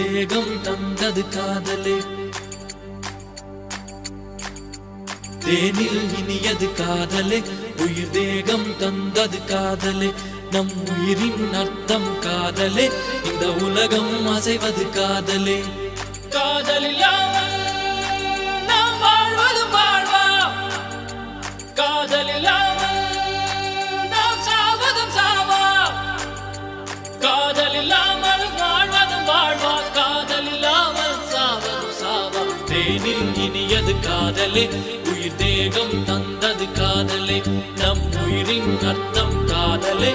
தேகம் தந்தது காதலே தேனில் இனியது காதலே உயிர் தேகம் தந்தது காதலே நம் உயிரின் அர்த்தம் காதலே இந்த உலகம் அசைவது காதலே காதலில்லாமல் நாம் வாழ்வது வாழ்வா காதலில்லாமல் நாம் சாவதும் சாவா காதலில்லாமல் வாழ்வதும் வாழ்வா காதலில்லாமல் சாவதும் சாவா தேனில் இனியது காதலே உயிர் தேகம் தந்தது காதலே நம் உயிரின் அர்த்தம் காதலே